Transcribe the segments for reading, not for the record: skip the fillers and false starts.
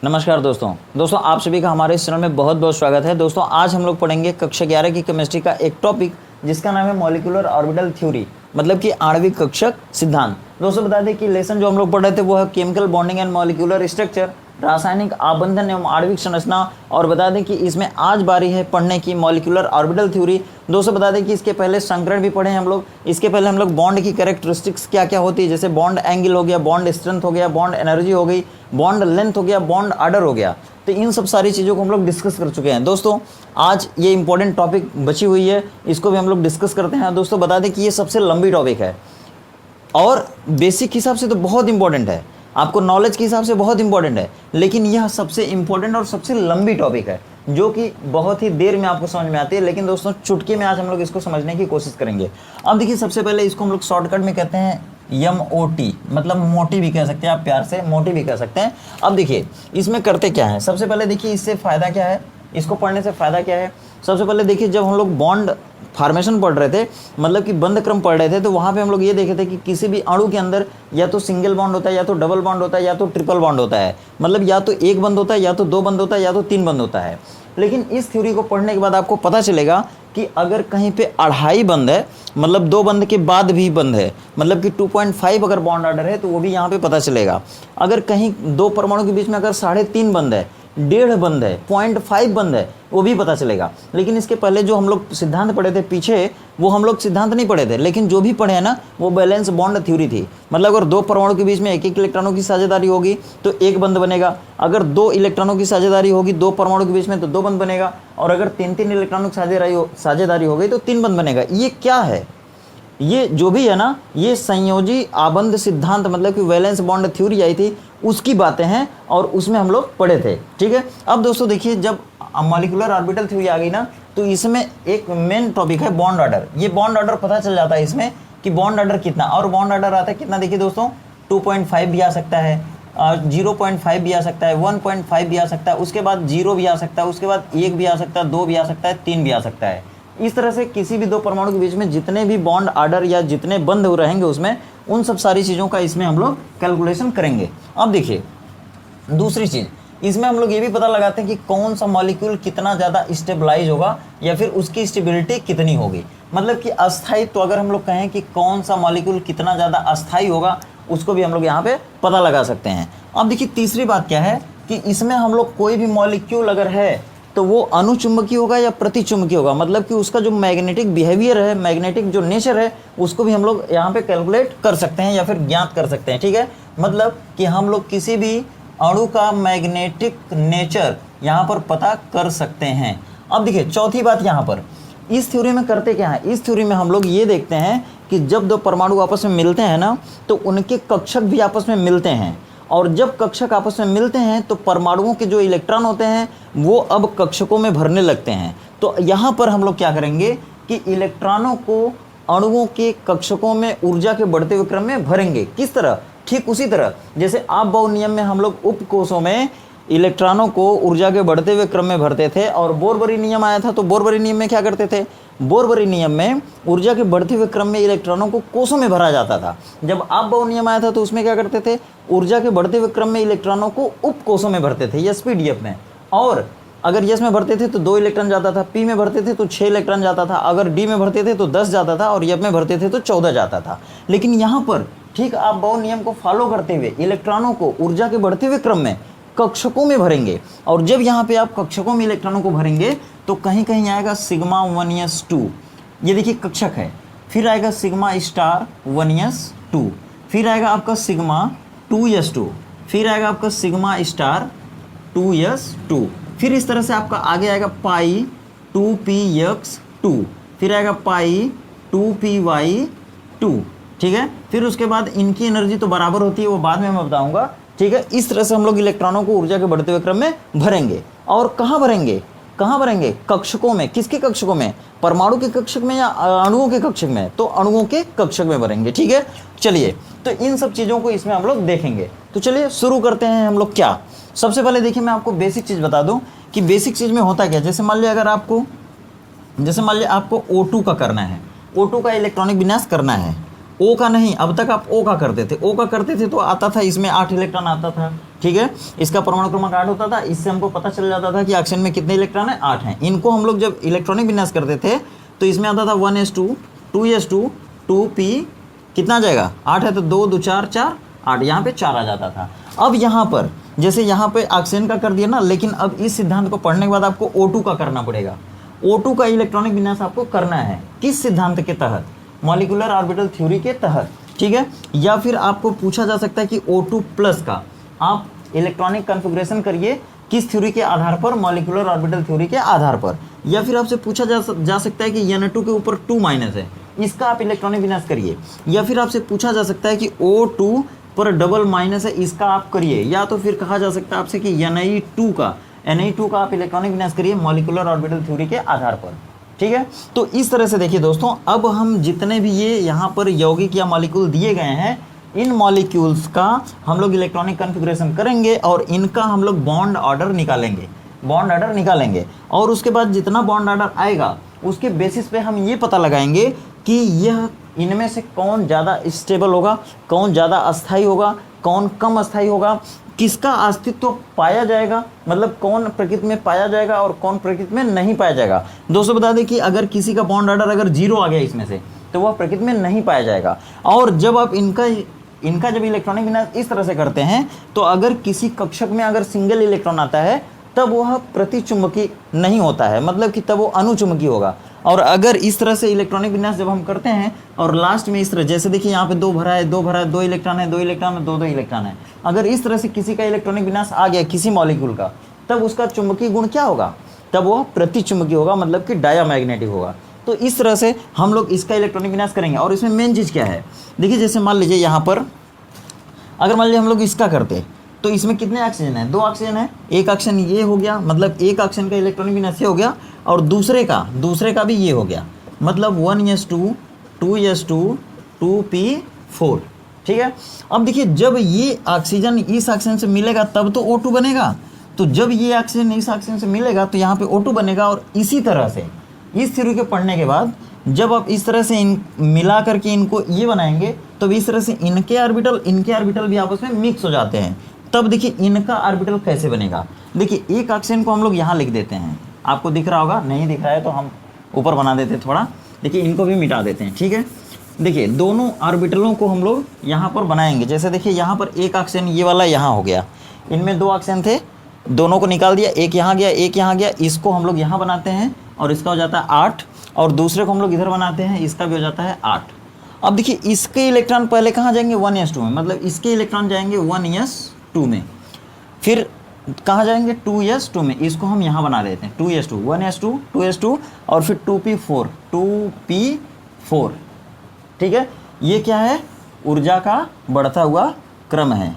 नमस्कार दोस्तों आप सभी का हमारे इस चैनल में बहुत बहुत स्वागत है। दोस्तों आज हम लोग पढ़ेंगे कक्षा 11 की केमिस्ट्री का एक टॉपिक जिसका नाम है मॉलिक्यूलर ऑर्बिटल थ्योरी, मतलब कि आणविक कक्षक सिद्धांत। दोस्तों बता दें कि लेसन जो हम लोग पढ़ रहे थे वो है chemical bonding and molecular structure, रासायनिक आबंधन एवं आणविक संरचना। और बता दें कि इसमें आज बारी है पढ़ने की मॉलिक्यूलर ऑर्बिटल थ्योरी। दोस्तों बता दें कि इसके पहले संकरण भी पढ़े हैं हम लोग। इसके पहले हम लोग बॉन्ड की कैरेक्टरिस्टिक्स क्या क्या होती है, जैसे बॉन्ड एंगल हो गया, बॉन्ड स्ट्रेंथ हो गया, बॉन्ड एनर्जी हो गई, बॉन्ड लेंथ हो गया, बॉन्ड ऑर्डर हो गया। तो इन सब सारी चीज़ों को हम लोग डिस्कस कर चुके हैं। दोस्तों आज ये इंपॉर्टेंट टॉपिक बची हुई है, इसको भी हम लोग डिस्कस करते हैं। दोस्तों बता दें कि ये सबसे लंबी टॉपिक है और बेसिक के हिसाब से तो बहुत इंपॉर्टेंट है, आपको नॉलेज के हिसाब से बहुत इंपॉर्टेंट है, लेकिन यह सबसे इंपॉर्टेंट और सबसे लंबी टॉपिक है जो कि बहुत ही देर में आपको समझ में आती है। लेकिन दोस्तों चुटकी में आज हम लोग इसको समझने की कोशिश करेंगे। अब देखिए सबसे पहले इसको हम लोग शॉर्टकट में कहते हैं MOT, मतलब मोटी भी कह सकते हैं, आप प्यार से मोटी भी कह सकते हैं। अब देखिए इसमें करते क्या है, सबसे पहले देखिए इससे फ़ायदा क्या है, इसको पढ़ने से फ़ायदा क्या है। सबसे पहले देखिए जब हम लोग बॉन्ड फॉर्मेशन पढ़ रहे थे, मतलब कि बंद क्रम पढ़ रहे थे, तो वहाँ पे हम लोग ये देखे थे कि किसी भी अणु के अंदर या तो सिंगल बॉन्ड होता है, या तो डबल बॉन्ड होता है, या तो ट्रिपल बॉन्ड होता है। मतलब या तो एक बंद होता है, या तो दो बंद होता है, या तो तीन बंद होता है। लेकिन इस थ्योरी को पढ़ने के बाद आपको पता चलेगा कि अगर कहीं पे अढ़ाई बंद है, मतलब दो बंद के बाद भी बंद है, मतलब कि 2.5 अगर बॉन्ड ऑर्डर है तो वो भी यहाँ पे पता चलेगा। अगर कहीं दो परमाणु के बीच में अगर 3.5 बंद है, 1.5 बंद है, 0.5 बंद है, वो भी पता चलेगा। लेकिन इसके पहले जो हम लोग सिद्धांत पढ़े थे पीछे, वो हम लोग सिद्धांत नहीं पढ़े थे, लेकिन जो भी पढ़े हैं ना वो बैलेंस बॉन्ड थ्योरी थी। मतलब अगर दो परमाणु के बीच में एक एक इलेक्ट्रॉनों की साझेदारी होगी तो एक बंद बनेगा, अगर दो इलेक्ट्रॉनों की साझेदारी होगी दो परमाणु के बीच में तो दो बंद बनेगा, और अगर तीन तीन इलेक्ट्रॉनों की साझेदारी हो गई तो तीन बंद बनेगा। ये क्या है, ये जो भी है ना, ये संयोजी आबंध सिद्धांत, मतलब कि वैलेंस बॉन्ड थ्योरी आई थी उसकी बातें हैं और उसमें हम लोग पढ़े थे। ठीक है, अब दोस्तों देखिए जब मॉलिक्यूलर ऑर्बिटल थ्योरी आ गई ना, तो इसमें एक मेन टॉपिक है बॉन्ड ऑर्डर। ये बॉन्ड ऑर्डर पता चल जाता है इसमें कि बॉन्ड ऑर्डर कितना, और बॉन्ड ऑर्डर आता है कितना, देखिए दोस्तों 2.5 भी आ सकता है, 0.5 भी आ सकता है, 1.5 भी आ सकता है, उसके बाद 0 भी आ सकता है, उसके बाद 1 भी आ सकता है, 2 भी आ सकता है, 3 भी आ सकता है। इस तरह से किसी भी दो परमाणु के बीच में जितने भी बॉन्ड ऑर्डर या जितने बंद हो रहेंगे उसमें, उन सब सारी चीज़ों का इसमें हम लोग कैलकुलेशन करेंगे। अब देखिए दूसरी चीज़, इसमें हम लोग ये भी पता लगाते हैं कि कौन सा मॉलिक्यूल कितना ज़्यादा स्टेबलाइज होगा या फिर उसकी स्टेबिलिटी कितनी होगी। मतलब कि अस्थायी, तो अगर हम लोग कहें कि कौन सा मॉलिक्यूल कितना ज़्यादा अस्थायी होगा, उसको भी हम लोग यहाँ पे पता लगा सकते हैं। अब देखिए तीसरी बात क्या है कि इसमें हम लोग कोई भी मॉलिक्यूल अगर है तो वो अनुचुंबकीय होगा या प्रतिचुंबकीय होगा, मतलब कि उसका जो मैग्नेटिक बिहेवियर है, मैग्नेटिक जो नेचर है, उसको भी हम लोग यहाँ पे कैलकुलेट कर सकते हैं या फिर ज्ञात कर सकते हैं। ठीक है, मतलब कि हम लोग किसी भी अणु का मैग्नेटिक नेचर यहाँ पर पता कर सकते हैं। अब देखिए चौथी बात, यहाँ पर इस थ्योरी में करते क्या है, इस थ्योरी में हम लोग ये देखते हैं कि जब दो परमाणु आपस में मिलते हैं ना, तो उनके कक्षक भी आपस में मिलते हैं, और जब कक्षक आपस में मिलते हैं तो परमाणुओं के जो इलेक्ट्रॉन होते हैं वो अब कक्षकों में भरने लगते हैं। तो यहाँ पर हम लोग क्या करेंगे कि इलेक्ट्रॉनों को अणुओं के कक्षकों में ऊर्जा के बढ़ते हुए क्रम में भरेंगे। किस तरह, ठीक उसी तरह जैसे आपबाउ नियम में हम लोग उपकोषों में इलेक्ट्रॉनों को ऊर्जा के बढ़ते हुए क्रम में भरते थे, और बोरबरी नियम आया था तो बोरबरी नियम में क्या करते थे, बोरबरी नियम में ऊर्जा के बढ़ते हुए क्रम में इलेक्ट्रॉनों को कोषों में भरा जाता था। जब आपबाउ नियम आया था तो उसमें क्या करते थे, ऊर्जा के बढ़ते हुए क्रम में इलेक्ट्रॉनों को उपकोषों में भरते थे, यस पीडीएफ में। और अगर यस में भरते थे तो 2 इलेक्ट्रॉन जाता था, पी में भरते थे तो 6 इलेक्ट्रॉन जाता था, अगर डी में भरते थे तो 10 जाता था, और एफ में भरते थे तो 14 जाता था। लेकिन यहाँ पर ठीक आपबाउ नियम को फॉलो करते हुए इलेक्ट्रॉनों को ऊर्जा के बढ़ते हुए क्रम में कक्षकों में भरेंगे, और जब यहाँ पे आप कक्षकों में इलेक्ट्रॉनों को भरेंगे तो कहीं कहीं आएगा सिग्मा 1s2, ये देखिए कक्षक है, फिर आएगा सिग्मा स्टार 1s2, फिर आएगा आपका सिग्मा 2s2, फिर आएगा आपका सिग्मा स्टार 2s2, फिर इस तरह से आपका आगे आएगा पाई 2px2, फिर आएगा पाई 2py2। ठीक है, फिर उसके बाद इनकी एनर्जी तो बराबर होती है, वो बाद में मैं बताऊंगा। ठीक है, इस तरह से हम लोग इलेक्ट्रॉनों को ऊर्जा के बढ़ते हुए क्रम में भरेंगे। और कहाँ भरेंगे, कहाँ भरेंगे, कक्षकों में। किसके कक्षकों में, परमाणु के कक्षक में या अणुओं के कक्षक में, तो अणुओं के कक्षक में भरेंगे। ठीक है, चलिए तो इन सब चीज़ों को इसमें हम लोग देखेंगे। तो चलिए शुरू करते हैं हम लोग। क्या सबसे पहले देखिए मैं आपको बेसिक चीज़ बता दूं कि बेसिक चीज़ में होता क्या। जैसे मान लिया अगर आपको, जैसे मान लिया आपको O2 का करना है, O2 का इलेक्ट्रॉनिक विन्यास करना है, ओ का नहीं, अब तक आप ओ का करते थे, ओ का करते थे तो आता था इसमें 8 इलेक्ट्रॉन आता था, ठीक है, इसका परमाणु क्रमांक 8 होता था, इससे हमको पता चल जाता था कि ऑक्सीजन में कितने इलेक्ट्रॉन है, 8 हैं। इनको हम लोग जब इलेक्ट्रॉनिक विन्यास करते थे तो इसमें आता था 1s2 2s2 2p, कितना आ जाएगा, 8 है तो 2 2 4 4 8, यहाँ पे 4 आ जाता था। अब यहाँ पर जैसे यहाँ पे ऑक्सीजन का कर दिया ना, लेकिन अब इस सिद्धांत को पढ़ने के बाद आपको O2 का करना पड़ेगा। O2 का इलेक्ट्रॉनिक विन्यास आपको करना है किस सिद्धांत के तहत, मॉलिक्यूलर ऑर्बिटल थ्योरी के तहत, ठीक है। या फिर आपको पूछा जा सकता है कि O2 प्लस का आप इलेक्ट्रॉनिक कॉन्फ़िगरेशन करिए किस थ्योरी के आधार पर, मॉलिक्यूलर ऑर्बिटल थ्योरी के आधार पर। या फिर आपसे पूछा जा सकता है कि N2 के ऊपर 2 माइनस है, इसका आप इलेक्ट्रॉनिक विन्यास करिए। या फिर आपसे पूछा जा सकता है कि O2 पर डबल माइनस है, इसका आप करिए। या तो फिर कहा जा सकता है आपसे कि Na2 का आप इलेक्ट्रॉनिक विन्यास करिए मॉलिक्यूलर ऑर्बिटल थ्योरी के आधार पर, ठीक है। तो इस तरह से देखिए दोस्तों, अब हम जितने भी ये यहाँ पर यौगिक या मॉलिक्यूल दिए गए हैं, इन मॉलिक्यूल्स का हम लोग इलेक्ट्रॉनिक कॉन्फ़िगरेशन करेंगे और इनका हम लोग बॉन्ड ऑर्डर निकालेंगे। और उसके बाद जितना बॉन्ड ऑर्डर आएगा उसके बेसिस पे हम ये पता लगाएंगे कि यह इनमें से कौन ज़्यादा स्टेबल होगा, कौन ज़्यादा अस्थायी होगा, कौन कम अस्थायी होगा, किसका अस्तित्व पाया जाएगा, मतलब कौन प्रकृति में पाया जाएगा और कौन प्रकृति में नहीं पाया जाएगा। दोस्तों बता दें कि अगर किसी का बॉन्ड ऑर्डर अगर 0 आ गया इसमें से तो वह प्रकृति में नहीं पाया जाएगा। और जब आप इनका जब इलेक्ट्रॉनिक विन्यास इस तरह से करते हैं तो अगर किसी कक्षक में अगर सिंगल इलेक्ट्रॉन आता है तब वह प्रतिचुंबकी नहीं होता है, मतलब कि तब वो अनुचुंबकी होगा। और अगर इस तरह से इलेक्ट्रॉनिक विन्यास जब हम करते हैं और लास्ट में इस तरह, जैसे देखिए यहाँ पे 2 भरा है, 2 इलेक्ट्रॉन है, 2 इलेक्ट्रॉन है, 2 इलेक्ट्रॉन है, अगर इस तरह से किसी का इलेक्ट्रॉनिक विन्यास आ गया किसी मॉलिक्यूल का, तब उसका चुंबकीय गुण क्या होगा, तब वह प्रतिचुंबकी होगा, मतलब कि डायामैग्नेटिक होगा। तो इस तरह से हम लोग इसका इलेक्ट्रॉनिक विन्यास करेंगे। और इसमें मेन चीज़ क्या है, देखिए जैसे मान लीजिए यहाँ पर अगर मान लीजिए हम लोग इसका करते तो इसमें कितने ऑक्सीजन है, 2 ऑक्सीजन है, एक ऑक्सीजन ये हो गया, मतलब एक ऑक्सीजन का इलेक्ट्रॉनिक विन्यास ये हो गया, और दूसरे का भी ये हो गया, मतलब 1s2 2s2 2p4, ठीक है। अब देखिए जब ये ऑक्सीजन इस ऑक्सीजन से मिलेगा तब तो O2 बनेगा, तो जब ये ऑक्सीजन इस ऑक्सीजन से मिलेगा तो यहाँ पे O2 बनेगा। और इसी तरह से इस थ्योरी के पढ़ने के बाद जब आप इस तरह से मिला करके इनको ये बनाएंगे तो इस तरह से इनके ऑर्बिटल भी आपस में मिक्स हो जाते हैं। तब देखिए इनका ऑर्बिटल कैसे बनेगा, देखिए एक ऑक्सीजन को हम लोग यहाँ लिख देते हैं, आपको दिख रहा होगा, नहीं दिख रहा है तो हम ऊपर बना देते हैं थोड़ा, देखिए इनको भी मिटा देते हैं, ठीक है। देखिए दोनों ऑर्बिटलों को हम लोग यहाँ पर बनाएंगे। जैसे देखिए यहाँ पर एक ऑक्सीजन ये वाला यहाँ हो गया, इनमें 2 ऑक्सीजन थे, दोनों को निकाल दिया, एक यहाँ गया एक यहाँ गया, इसको हम लोग यहाँ बनाते हैं और इसका हो जाता है 8, और दूसरे को हम लोग इधर बनाते हैं, इसका भी हो जाता है 8। अब देखिए इसके इलेक्ट्रॉन पहले कहाँ जाएंगे, 1s2 में, मतलब इसके इलेक्ट्रॉन जाएंगे 1s2 में, फिर कहाँ जाएंगे 2s2 में, इसको हम यहाँ बना लेते हैं 2s2 1s2 2s2 और फिर 2p4 ठीक है। ये क्या है, ऊर्जा का बढ़ता हुआ क्रम है,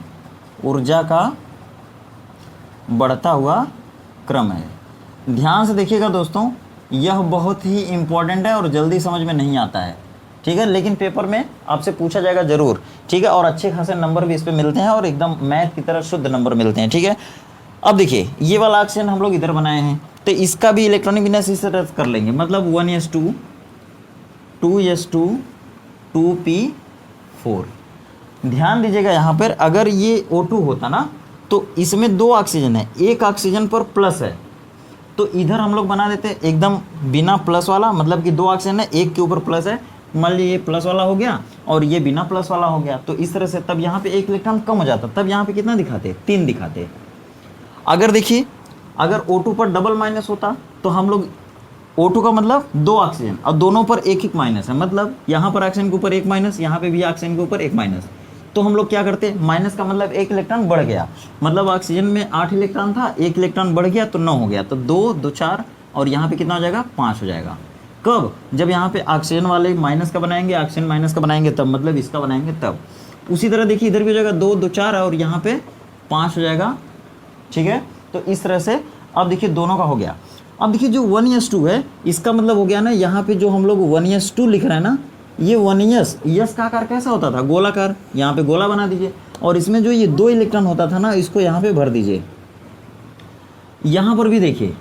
ऊर्जा का बढ़ता हुआ क्रम है। ध्यान से देखिएगा दोस्तों, यह बहुत ही इम्पोर्टेंट है और जल्दी समझ में नहीं आता है, ठीक है, लेकिन पेपर में आपसे पूछा जाएगा ज़रूर, ठीक है। और अच्छे खासे नंबर भी इस पे मिलते हैं और एकदम मैथ की तरह शुद्ध नंबर मिलते हैं, ठीक है। अब देखिए ये वाला ऑक्सीजन हम लोग इधर बनाए हैं तो इसका भी इलेक्ट्रॉनिक विन्यास इस तरह कर लेंगे, मतलब 1s2 2s2 2p4। ध्यान दीजिएगा यहाँ पर, अगर ये O2 होता ना तो इसमें 2 ऑक्सीजन है, एक ऑक्सीजन पर प्लस है, तो इधर हम लोग बना देते एकदम बिना प्लस वाला, मतलब कि 2 ऑक्सीजन है, एक के ऊपर प्लस है, मान लीजिए ये प्लस वाला हो गया और ये बिना प्लस वाला हो गया, तो इस तरह से तब यहाँ पे एक इलेक्ट्रॉन कम हो जाता, तब यहाँ पे कितना दिखाते, 3 दिखाते। अगर देखिए अगर O2 पर डबल माइनस होता तो हम लोग O2 का मतलब 2 ऑक्सीजन और दोनों पर एक माइनस है, मतलब यहाँ पर ऑक्सीजन के ऊपर 1 माइनस, यहाँ पे भी ऑक्सीजन के ऊपर 1 माइनस, तो हम लोग क्या करते, माइनस का मतलब 1 इलेक्ट्रॉन बढ़ गया, मतलब ऑक्सीजन में 8 इलेक्ट्रॉन था, 1 इलेक्ट्रॉन बढ़ गया तो 9 हो गया, तो 2 2 4 और यहाँ पे कितना हो जाएगा, 5 हो जाएगा। कब, जब यहाँ पे ऑक्सीजन वाले माइनस का बनाएंगे, ऑक्सीजन माइनस का बनाएंगे तब, मतलब इसका बनाएंगे तब। उसी तरह देखिए इधर भी हो जाएगा 2 2 4 और यहाँ पे 5 हो जाएगा, ठीक है। तो इस तरह से अब देखिए दोनों का हो गया। अब देखिए जो 1s2 है इसका मतलब हो गया ना, यहाँ पे जो हम लोग 1s2 लिख रहे हैं ना, ये 1s का आकार कैसा होता था, गोलाकार, यहाँ पे गोला बना दीजिए, और इसमें जो ये 2 इलेक्ट्रॉन होता था ना, इसको यहाँ पे भर दीजिए। यहाँ पर भी देखिए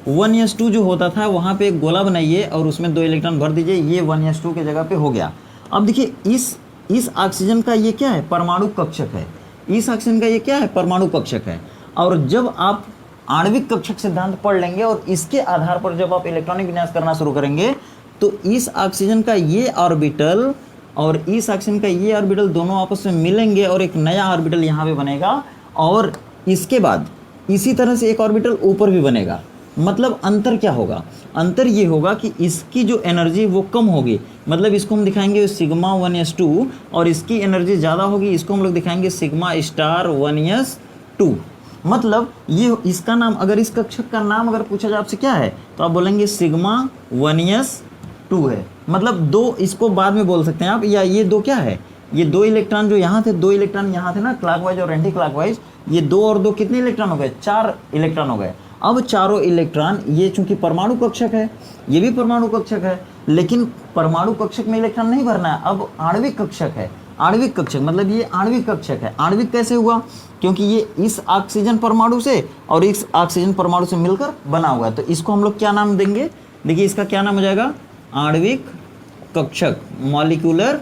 1s2 जो होता था वहाँ पे एक गोला बनाइए और उसमें 2 इलेक्ट्रॉन भर दीजिए, ये 1s2 के जगह पे हो गया। अब देखिए इस इस ऑक्सीजन का ये क्या है, परमाणु कक्षक है। इस ऑक्सीजन का ये क्या है, परमाणु कक्षक है। और जब आप आणविक कक्षक सिद्धांत पढ़ लेंगे और इसके आधार पर जब आप इलेक्ट्रॉनिक विन्यास करना शुरू करेंगे तो इस ऑक्सीजन का ये ऑर्बिटल और इस ऑक्सीजन का ये ऑर्बिटल दोनों आपस में मिलेंगे और एक नया ऑर्बिटल यहाँ पे बनेगा। और इसके बाद इसी तरह से एक ऑर्बिटल ऊपर भी बनेगा। मतलब अंतर क्या होगा, अंतर ये होगा कि इसकी जो एनर्जी वो कम होगी, मतलब इसको हम दिखाएंगे सिग्मा 1s2 और इसकी एनर्जी ज़्यादा होगी, इसको हम लोग दिखाएंगे सिग्मा स्टार 1s2। मतलब ये इसका नाम, अगर इस कक्षक का नाम अगर पूछा जाए आपसे क्या है तो आप बोलेंगे सिग्मा 1s2 है। मतलब दो, इसको बाद में बोल सकते हैं आप, या ये दो क्या है, ये दो इलेक्ट्रॉन जो यहाँ थे, दो इलेक्ट्रॉन यहाँ थे ना क्लॉकवाइज और एंटी क्लॉकवाइज, ये दो और दो कितने इलेक्ट्रॉन हो गए, 4 इलेक्ट्रॉन हो गए। अब चारों इलेक्ट्रॉन, ये चूंकि परमाणु कक्षक है, ये भी परमाणु कक्षक है, लेकिन परमाणु कक्षक में इलेक्ट्रॉन नहीं भरना है, अब आणविक कक्षक है। आणविक कक्षक मतलब ये आणविक कक्षक है। आणविक कैसे हुआ, क्योंकि ये इस ऑक्सीजन परमाणु से और इस ऑक्सीजन परमाणु से मिलकर बना हुआ है। तो इसको हम लोग क्या नाम देंगे, देखिए इसका क्या नाम हो जाएगा, आणविक कक्षक, मॉलिक्यूलर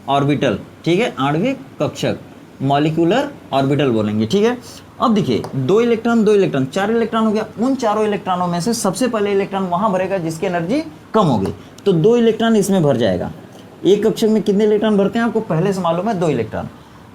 ऑर्बिटल। ठीक है, आणविक कक्षक, मॉलिक्यूलर ऑर्बिटल बोलेंगे। ठीक है, अब देखिए दो इलेक्ट्रॉन 4 इलेक्ट्रॉन हो गया। उन चारों इलेक्ट्रॉनों में से सबसे पहले इलेक्ट्रॉन वहां भरेगा जिसकी एनर्जी कम होगी, तो 2 इलेक्ट्रॉन इसमें भर जाएगा। एक कक्षक में कितने इलेक्ट्रॉन भरते हैं आपको पहले से मालूम है, 2 इलेक्ट्रॉन।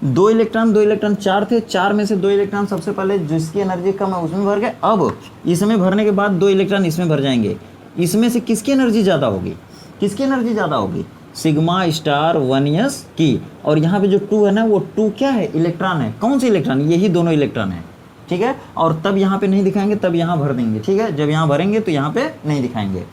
2 इलेक्ट्रॉन 4 थे, 4 में से 2 इलेक्ट्रॉन सबसे पहले जिसकी एनर्जी कम है उसमें भर गए। अब इसमें भरने के बाद 2 इलेक्ट्रॉन इसमें भर जाएंगे। इसमें से किसकी एनर्जी ज़्यादा होगी, किसकी एनर्जी ज़्यादा होगी, सिग्मा स्टार 1s की। और यहाँ पे जो 2 है ना, वो 2 क्या है, इलेक्ट्रॉन है। कौन से इलेक्ट्रॉन, यही दोनों इलेक्ट्रॉन है। ठीक है, और तब यहाँ पे नहीं दिखाएंगे, तब यहाँ भर देंगे। ठीक है, जब यहाँ भरेंगे तो यहाँ पे नहीं दिखाएंगे।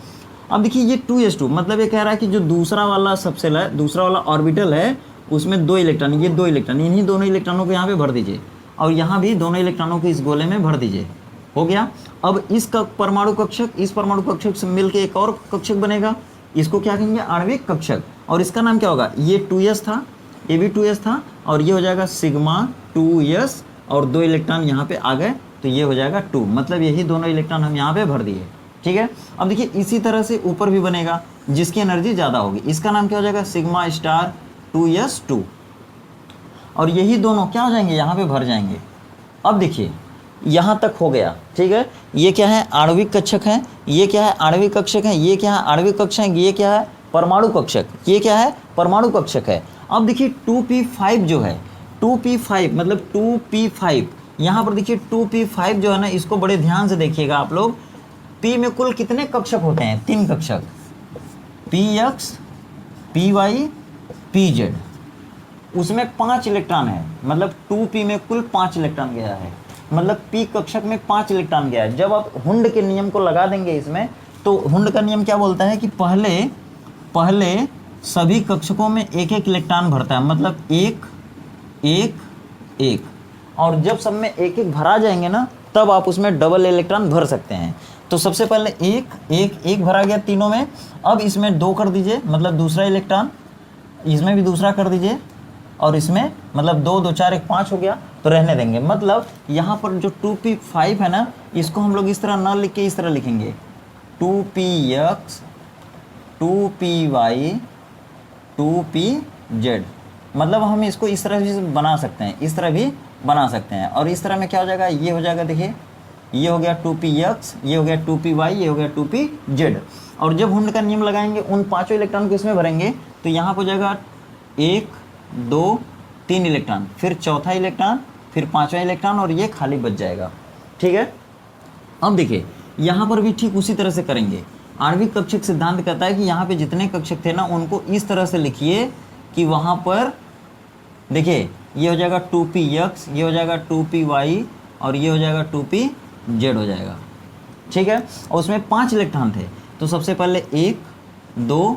अब देखिए ये 2s2 मतलब ये कह रहा है कि जो दूसरा वाला सबसेल है, दूसरा वाला ऑर्बिटल है, उसमें 2 इलेक्ट्रॉन, ये 2 इलेक्ट्रॉन, इन्हीं दोनों इलेक्ट्रॉनों को यहाँ पे भर दीजिए और यहाँ भी दोनों इलेक्ट्रॉनों को इस गोले में भर दीजिए। हो गया। अब इस परमाणु कक्षक, इस परमाणु कक्षक से मिलकर एक और कक्षक बनेगा, इसको क्या कहेंगे, आणविक कक्षक। और इसका नाम क्या होगा, ये 2s था, ये भी 2s था, और ये हो जाएगा सिग्मा 2s और 2 इलेक्ट्रॉन यहाँ पे आ गए तो ये हो जाएगा 2। मतलब यही दोनों इलेक्ट्रॉन हम यहाँ पे भर दिए। ठीक है, अब देखिए इसी तरह से ऊपर भी बनेगा जिसकी एनर्जी ज़्यादा होगी, इसका नाम क्या हो जाएगा, सिग्मा स्टार 2s2। और यही दोनों क्या हो जाएंगे, यहाँ पे भर जाएंगे। अब देखिए यहाँ तक हो गया। ठीक है, ये क्या है, आणविक कक्षक है, ये क्या है, आणविक कक्षक है, ये क्या है, आणविक कक्षक है, ये क्या है, परमाणु कक्षक, ये क्या है, परमाणु कक्षक है। अब देखिए 2p5 जो है, 2p5 मतलब 2p5, यहाँ पर देखिए 2p5 जो है ना, इसको बड़े ध्यान से देखिएगा आप लोग। p में कुल कितने कक्षक होते हैं, 3 कक्षक, px, py, pz। उसमें 5 इलेक्ट्रॉन है, मतलब 2p में कुल 5 इलेक्ट्रॉन गया है, मतलब p कक्षक में 5 इलेक्ट्रॉन गया है। जब आप हुंड के नियम को लगा देंगे इसमें, तो हुंड का नियम क्या बोलता है कि पहले सभी कक्षकों में एक एक इलेक्ट्रॉन भरता है, मतलब 1 1 1, और जब सब में एक एक भरा जाएंगे ना, तब आप उसमें डबल इलेक्ट्रॉन भर सकते हैं। तो सबसे पहले 1 1 1 भरा गया तीनों में। अब इसमें 2 कर दीजिए, मतलब दूसरा इलेक्ट्रॉन, इसमें भी दूसरा कर दीजिए, और इसमें मतलब 2 2 4 1 5 हो गया, तो रहने देंगे। मतलब यहाँ पर जो 2p5 है ना, इसको हम लोग इस तरह ना लिख के इस तरह लिखेंगे, 2px 2py 2pz। मतलब हम इसको इस तरह भी बना सकते हैं, इस तरह भी बना सकते हैं। और इस तरह में क्या हो जाएगा, ये हो जाएगा, देखिए ये हो गया 2px, ये हो गया 2py, ये हो गया 2pz। और जब हुंड का नियम लगाएंगे, उन 5 इलेक्ट्रॉन को इसमें भरेंगे, तो यहाँ पर हो जाएगा 1 2 3 इलेक्ट्रॉन, फिर चौथा इलेक्ट्रॉन, फिर 5वां इलेक्ट्रॉन, और ये खाली बच जाएगा। ठीक है, अब देखिए यहाँ पर भी ठीक उसी तरह से करेंगे। आणविक कक्षक सिद्धांत कहता है कि यहाँ पे जितने कक्षक थे ना, उनको इस तरह से लिखिए कि वहाँ पर देखिए ये हो जाएगा 2px, ये हो जाएगा 2py, और ये हो जाएगा 2pz हो जाएगा। ठीक है, और उसमें 5 इलेक्ट्रॉन थे, तो सबसे पहले 1 2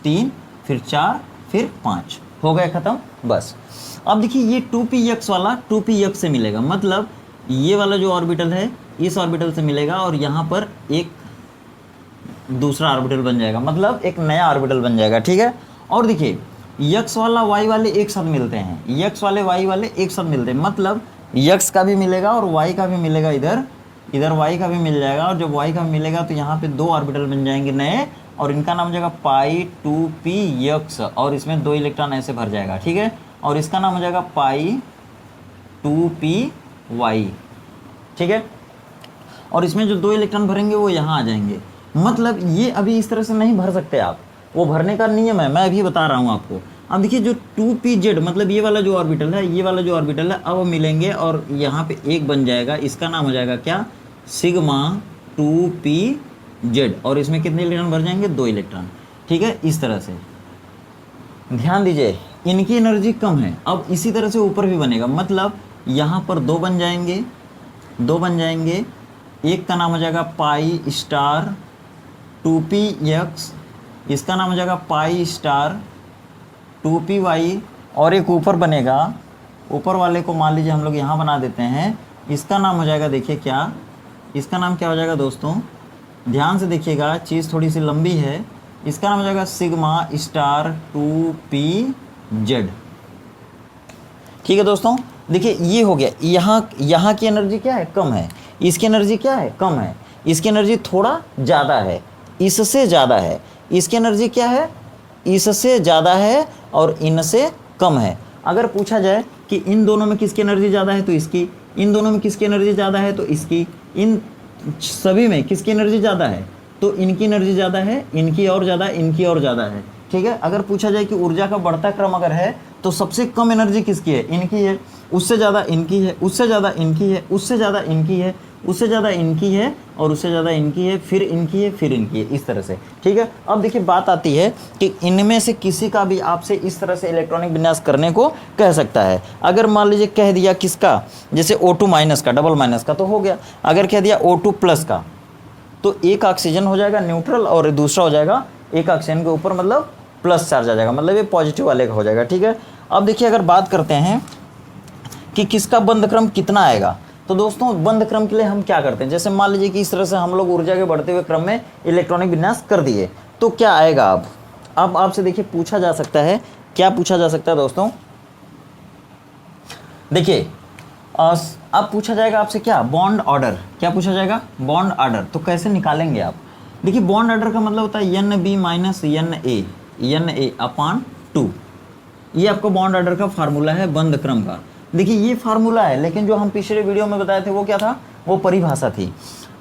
3, फिर 4, फिर 5, हो गया ख़त्म, बस। अब देखिए ये 2px वाला 2px से मिलेगा, मतलब ये वाला जो ऑर्बिटल है इस ऑर्बिटल से मिलेगा, और यहाँ पर एक दूसरा ऑर्बिटल बन जाएगा, मतलब एक नया ऑर्बिटल बन जाएगा। ठीक है, और देखिए x वाला y वाले एक साथ मिलते हैं, x वाले y वाले एक साथ मिलते हैं, मतलब x का भी मिलेगा और y का भी मिलेगा, इधर y का भी मिल जाएगा, और जब y का भी मिलेगा तो यहाँ पे 2 ऑर्बिटल बन जाएंगे नए, और इनका नाम हो जाएगा पाई 2p यक्स, और इसमें 2 इलेक्ट्रॉन ऐसे भर जाएगा, ठीक है। और इसका नाम हो जाएगा पाई 2p y, ठीक है। और इसमें जो 2 इलेक्ट्रॉन भरेंगे वो यहाँ आ जाएंगे। मतलब ये अभी इस तरह से नहीं भर सकते आप, वो भरने का नियम है, मैं अभी बता रहा हूँ आपको। अब देखिए जो 2pz मतलब ये वाला जो ऑर्बिटल है, ये वाला जो ऑर्बिटल है, अब वो मिलेंगे और यहाँ पे एक बन जाएगा, इसका नाम हो जाएगा क्या, सिग्मा 2pz, और इसमें कितने इलेक्ट्रॉन भर जाएंगे, 2 इलेक्ट्रॉन, ठीक है। इस तरह से ध्यान दीजिए, इनकी एनर्जी कम है। अब इसी तरह से ऊपर भी बनेगा, मतलब यहाँ पर 2 बन जाएंगे, 2 बन जाएंगे, एक का नाम हो जाएगा पाई स्टार 2px, इसका नाम हो जाएगा पाई स्टार 2py, और एक ऊपर बनेगा, ऊपर वाले को मान लीजिए हम लोग यहाँ बना देते हैं, इसका नाम हो जाएगा, देखिए क्या, इसका नाम क्या हो जाएगा दोस्तों, ध्यान से देखिएगा, चीज़ थोड़ी सी लंबी है, इसका नाम हो जाएगा सिग्मा स्टार 2pz, ठीक है दोस्तों। देखिए ये हो गया, यहाँ की एनर्जी क्या है, कम है, इसकी एनर्जी क्या है, कम है, इसकी एनर्जी थोड़ा ज़्यादा है, इससे ज़्यादा है, इसकी एनर्जी क्या है, इससे ज़्यादा है, और इनसे कम है। अगर पूछा जाए कि इन दोनों में किसकी एनर्जी ज़्यादा है तो इसकी, इन दोनों में किसकी एनर्जी ज़्यादा है तो इसकी, इन सभी में किसकी एनर्जी ज़्यादा है तो इनकी एनर्जी ज़्यादा है, इनकी और ज़्यादा, इनकी और ज़्यादा है, ठीक है। अगर पूछा जाए कि ऊर्जा का बढ़ता क्रम अगर है तो सबसे कम एनर्जी किसकी है, इनकी है, उससे ज़्यादा इनकी है, उससे ज़्यादा इनकी है, उससे ज़्यादा इनकी है, उससे ज़्यादा इनकी है, और उससे ज़्यादा इनकी है, फिर इनकी है, फिर इनकी है, इस तरह से, ठीक है। अब देखिए बात आती है कि इनमें से किसी का भी आपसे इस तरह से इलेक्ट्रॉनिक विन्यास करने को कह सकता है। अगर मान लीजिए कह दिया किसका, जैसे O2 माइनस का, डबल माइनस का तो हो गया, अगर कह दिया O2 प्लस का तो एक ऑक्सीजन हो जाएगा न्यूट्रल, और दूसरा हो जाएगा एक ऑक्सीजन के ऊपर मतलब प्लस चार्ज आ जाएगा, मतलब ये पॉजिटिव वाले का हो जाएगा, ठीक है। अब देखिए अगर बात करते हैं कि किसका बंध क्रम कितना आएगा, तो दोस्तों बंध क्रम के लिए हम क्या करते हैं, जैसे मान लीजिए कि इस तरह से हम लोग ऊर्जा के बढ़ते हुए क्रम में इलेक्ट्रॉनिक विन्यास कर दिए, तो क्या आएगा। अब आपसे देखिए पूछा जा सकता है, क्या पूछा जा सकता है दोस्तों, देखिए अब पूछा जाएगा आपसे क्या, बॉन्ड ऑर्डर, क्या पूछा जाएगा, बॉन्ड ऑर्डर। तो कैसे निकालेंगे आप, देखिए बॉन्ड ऑर्डर का मतलब होता है NB माइनस NA अपान 2, ये आपको बॉन्ड ऑर्डर का फार्मूला है बंध क्रम का। देखिए ये फार्मूला है, लेकिन जो हम पिछले वीडियो में बताए थे वो क्या था, वो परिभाषा थी।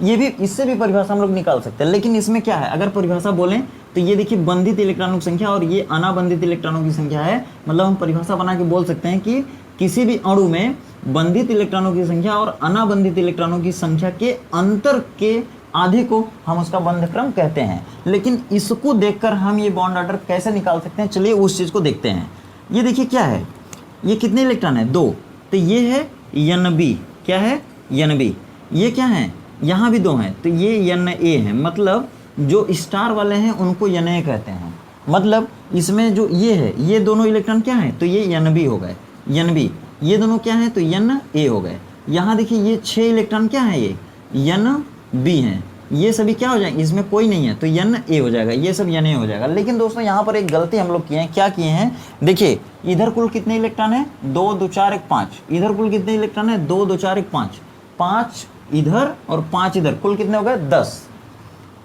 ये भी, इससे भी परिभाषा हम लोग निकाल सकते हैं, लेकिन इसमें क्या है, अगर परिभाषा बोलें तो ये देखिए बंधित इलेक्ट्रॉनों की संख्या और ये अनाबंधित इलेक्ट्रॉनों की संख्या है। मतलब हम परिभाषा बना के बोल सकते हैं कि किसी भी अणु में बंधित इलेक्ट्रॉनों की संख्या और अनाबंधित इलेक्ट्रॉनों की संख्या के अंतर के आधे को हम उसका बंध क्रम कहते हैं। लेकिन इसको देखकर हम ये बॉन्ड ऑर्डर कैसे निकाल सकते हैं, चलिए उस चीज़ को देखते हैं। ये देखिए क्या है, ये कितने इलेक्ट्रॉन है, 2, तो ये है NB, क्या है NB, ये क्या है, यहाँ भी 2 हैं, तो ये NA है। मतलब जो स्टार वाले हैं उनको NA कहते हैं। मतलब इसमें जो ये है, ये दोनों इलेक्ट्रॉन क्या हैं, तो ये NB हो गए, NB, ये दोनों क्या हैं तो NA हो गए। यहाँ देखिए ये 6 इलेक्ट्रॉन क्या है, ये NB हैं, ये सभी क्या हो जाएंगे, इसमें कोई नहीं है तो NA हो जाएगा, ये सब NA हो जाएगा। लेकिन दोस्तों यहाँ पर एक गलती हम लोग किए हैं, क्या किए हैं, देखिए इधर कुल कितने इलेक्ट्रॉन है, 2 2 4 1 5, इधर कुल कितने इलेक्ट्रॉन है, 2 2 4 1 5, 5 इधर और 5 इधर, कुल कितने हो गए 10।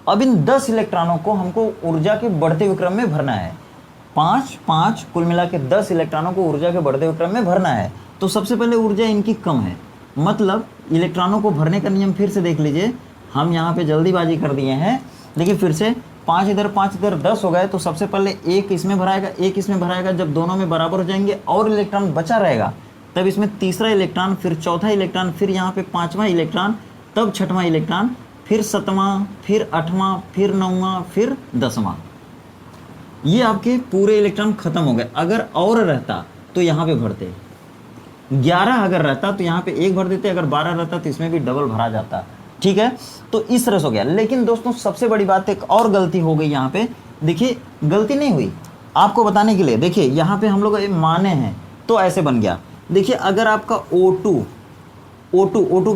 अब इन 10 इलेक्ट्रॉनों को हमको ऊर्जा के बढ़ते हुए क्रम में भरना है, 5 5 कुल मिला के 10 इलेक्ट्रॉनों को ऊर्जा के बढ़ते हुए क्रम में भरना है। तो सबसे पहले ऊर्जा इनकी कम है, मतलब इलेक्ट्रॉनों को भरने का नियम फिर से देख लीजिए, हम यहाँ पे जल्दीबाजी कर दिए हैं। देखिए फिर से 5 इधर 5 इधर 10 हो गए, तो सबसे पहले एक इसमें भराएगा, एक इसमें भराएगा, जब दोनों में बराबर हो जाएंगे और इलेक्ट्रॉन बचा रहेगा तब इसमें तीसरा इलेक्ट्रॉन, फिर चौथा इलेक्ट्रॉन, फिर यहाँ पे 5वां इलेक्ट्रॉन, तब 6वां इलेक्ट्रॉन, फिर 7वां, फिर 8वां, फिर 9वां, फिर 10वां। ये आपके पूरे इलेक्ट्रॉन खत्म हो गए। अगर और रहता तो यहाँ पे भरते, 11 अगर रहता तो यहाँ पे 1 भर देते, अगर 12 रहता तो इसमें भी डबल भरा जाता, ठीक है। तो इस तरह से हो गया। लेकिन दोस्तों सबसे बड़ी बात एक और गलती हो गई यहाँ पे, देखिए गलती नहीं हुई, आपको बताने के लिए, देखिए यहाँ पे हम लोग माने हैं तो ऐसे बन गया। देखिए अगर आपका O2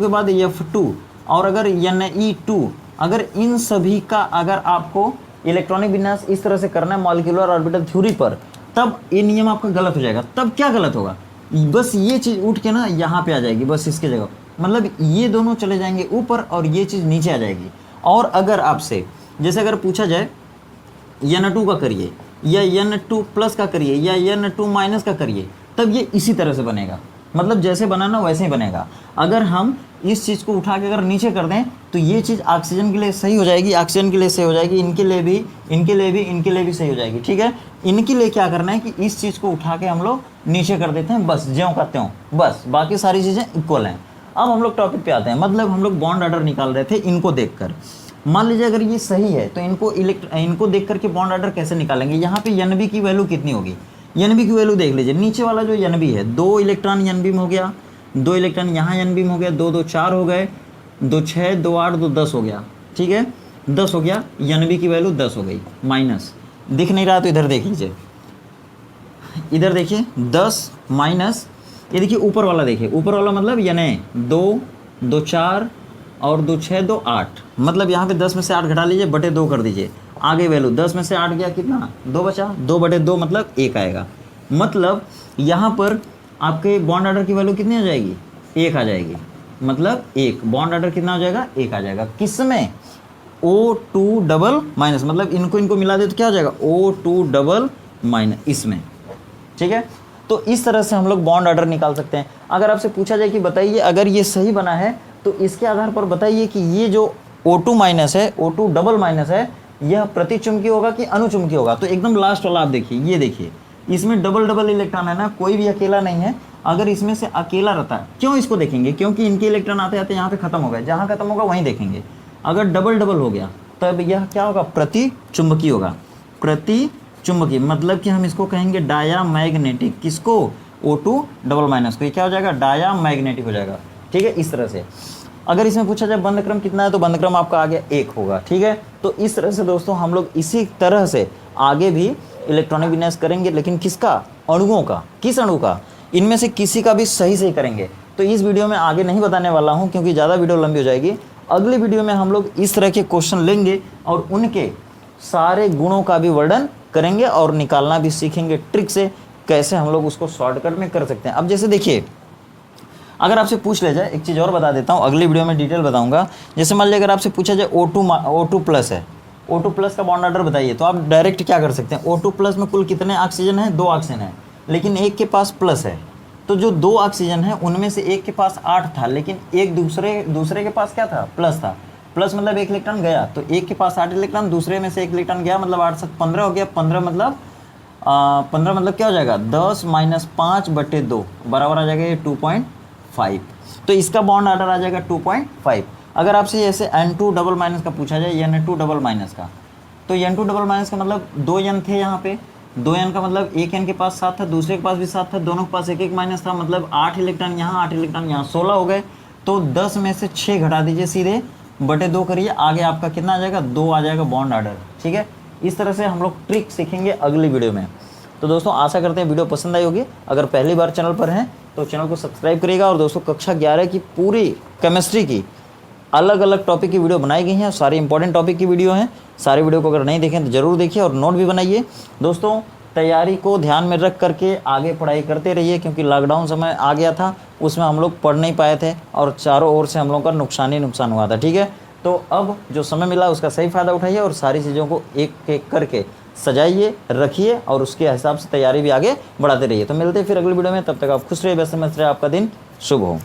के बाद F2 और अगर Ne2, अगर इन सभी का अगर आपको इलेक्ट्रॉनिक विन्यास इस तरह से करना है मॉलिक्यूलर ऑर्बिटल थ्योरी पर, तब ये नियम आपका गलत हो जाएगा। तब क्या गलत होगा, बस ये चीज़ उठ के ना यहाँ पे आ जाएगी, बस इसके जगह, मतलब ये दोनों चले जाएंगे ऊपर और ये चीज़ नीचे आ जाएगी। और अगर आपसे जैसे अगर पूछा जाए N2 का करिए या N2 प्लस का करिए या N2 माइनस का करिए, तब ये इसी तरह से बनेगा। मतलब जैसे बनाना वैसे ही बनेगा। अगर हम इस चीज़ को उठा के अगर नीचे कर दें तो ये चीज़ ऑक्सीजन के लिए सही हो जाएगी, ऑक्सीजन के लिए सही हो जाएगी, इनके लिए भी, इनके लिए भी, इनके लिए भी सही हो जाएगी। ठीक है, इनके लिए क्या करना है कि इस चीज़ को उठा के हम लोग नीचे कर देते हैं, बस ज्यों का त्यों, बस बाकी सारी चीज़ें इक्वल हैं। अब हम लोग टॉपिक पे आते हैं। मतलब हम लोग बॉन्ड ऑर्डर निकाल रहे थे इनको देखकर। मान लीजिए अगर ये सही है तो इनको देख करके बॉन्ड ऑर्डर कैसे निकालेंगे। यहाँ पे Nb की वैल्यू कितनी होगी, Nb की वैल्यू देख लीजिए। नीचे वाला जो Nb है 2 इलेक्ट्रॉन Nb में हो गया, 2 इलेक्ट्रॉन यहाँ Nb में हो गया, 2 2 4 हो गए, 2 6 2 8 2 10 हो गया। ठीक है, 10 हो गया, Nb की वैल्यू 10 हो गई। माइनस दिख नहीं रहा तो इधर देख लीजिए, इधर देखिए 10 माइनस, ये देखिए ऊपर वाला देखिए, ऊपर वाला मतलब यानी 2 2 4 और 2 6 2 8, मतलब यहाँ पे 10 में से 8 घटा लीजिए, बटे 2 कर दीजिए, आगे वैल्यू 10 में से 8 गया कितना, 2 बचा, 2 बटे 2 मतलब 1 आएगा। मतलब यहाँ पर आपके बॉन्ड ऑर्डर की वैल्यू कितनी आ जाएगी, 1 आ जाएगी। मतलब 1 बॉन्ड ऑर्डर कितना हो जाएगा, 1 आ जाएगा। किस में, O2 डबल माइनस, मतलब इनको मिला दे तो क्या हो जाएगा, O2 डबल माइनस इसमें। ठीक है, तो इस तरह से हम लोग बॉन्ड ऑर्डर निकाल सकते हैं। अगर आपसे पूछा जाए कि बताइए अगर ये सही बना है तो इसके आधार पर बताइए कि ये जो O2 माइनस है, O2 डबल माइनस है, यह प्रतिचुंबकीय होगा कि अनुचुंबकीय होगा। तो एकदम लास्ट वाला आप देखिए, ये देखिए इसमें डबल डबल इलेक्ट्रॉन है ना, कोई भी अकेला नहीं है। अगर इसमें से अकेला रहता है, क्यों इसको देखेंगे, क्योंकि इनके इलेक्ट्रॉन आते आते यहाँ पे खत्म हो गए, जहाँ खत्म होगा वहीं देखेंगे। अगर डबल डबल हो गया तब यह क्या होगा, प्रतिचुंबकीय होगा। प्रतिचुंबकीय मतलब कि हम इसको कहेंगे डायामैग्नेटिक, किसको, O2 डबल माइनस को, ये क्या हो जाएगा, डायामैग्नेटिक हो जाएगा। ठीक है, इस तरह से। अगर इसमें पूछा जाए बंध क्रम कितना है तो बंध क्रम आपका आ गया 1 होगा। ठीक है, तो इस तरह से दोस्तों हम लोग इसी तरह से आगे भी इलेक्ट्रॉनिक विन्यास करेंगे, लेकिन किसका, अणुओं का। किस अणु का, इनमें से किसी का भी सही करेंगे। तो इस वीडियो में आगे नहीं बताने वाला हूँ क्योंकि ज़्यादा वीडियो लंबी हो जाएगी। अगली वीडियो में हम लोग इस तरह के क्वेश्चन लेंगे और उनके सारे गुणों का भी वर्णन करेंगे और निकालना भी सीखेंगे ट्रिक से, कैसे हम लोग उसको शॉर्टकट में कर सकते हैं। अब जैसे देखिए, अगर आपसे पूछ ले जाए, एक चीज़ और बता देता हूँ, अगली वीडियो में डिटेल बताऊंगा। जैसे मान लीजिए अगर आपसे पूछा जाए O2 प्लस है, O2 प्लस का बॉन्ड ऑर्डर बताइए, तो आप डायरेक्ट क्या कर सकते हैं, O2 प्लस में कुल कितने ऑक्सीजन है, 2 ऑक्सीजन है, लेकिन एक के पास प्लस है, तो जो 2 ऑक्सीजन है उनमें से एक के पास 8 था, लेकिन एक दूसरे के पास क्या था, प्लस था। प्लस मतलब 1 इलेक्ट्रॉन गया, तो एक के पास 8 इलेक्ट्रॉन, दूसरे में से 1 इलेक्ट्रॉन गया, मतलब 8 7 15 हो गया। 15 मतलब क्या हो जाएगा, 10 माइनस 5 बटे 2 बराबर आ जाएगा ये 2.5। तो इसका बॉन्ड ऑर्डर आ जाएगा 2.5। अगर आपसे जैसे N2 डबल माइनस का पूछा जाए, N2 डबल माइनस का, तो N2 डबल माइनस का मतलब 2 N थे यहाँ पे, 2 N का मतलब एक N के पास 7 था, दूसरे के पास भी 7 था, दोनों के पास 1 1 माइनस था, मतलब 8 इलेक्ट्रॉन यहाँ, 8 इलेक्ट्रॉन यहाँ, 16 हो गए। तो 10 में से 6 घटा दीजिए, सीधे बटे 2 करिए, आगे आपका कितना आ जाएगा, 2 आ जाएगा बॉन्ड ऑर्डर। ठीक है, इस तरह से हम लोग ट्रिक सीखेंगे अगली वीडियो में। तो दोस्तों आशा करते हैं वीडियो पसंद आई होगी। अगर पहली बार चैनल पर हैं तो चैनल को सब्सक्राइब करिएगा। और दोस्तों कक्षा 11 की पूरी केमिस्ट्री की अलग अलग टॉपिक की वीडियो बनाई गई हैं, सारी इंपॉर्टेंट टॉपिक की वीडियो हैं। सारी वीडियो को अगर नहीं देखें तो ज़रूर देखिए और नोट भी बनाइए। दोस्तों तैयारी को ध्यान में रख करके आगे पढ़ाई करते रहिए, क्योंकि लॉकडाउन समय आ गया था, उसमें हम लोग पढ़ नहीं पाए थे और चारों ओर से हम लोगों का नुकसान ही नुकसान हुआ था। ठीक है, तो अब जो समय मिला उसका सही फ़ायदा उठाइए और सारी चीज़ों को एक एक करके सजाइए, रखिए और उसके हिसाब से तैयारी भी आगे बढ़ाते रहिए। तो मिलते हैं फिर अगली वीडियो में, तब तक आप खुश रहिए, व्यस्त मस्त रहिए, आपका दिन शुभ हो।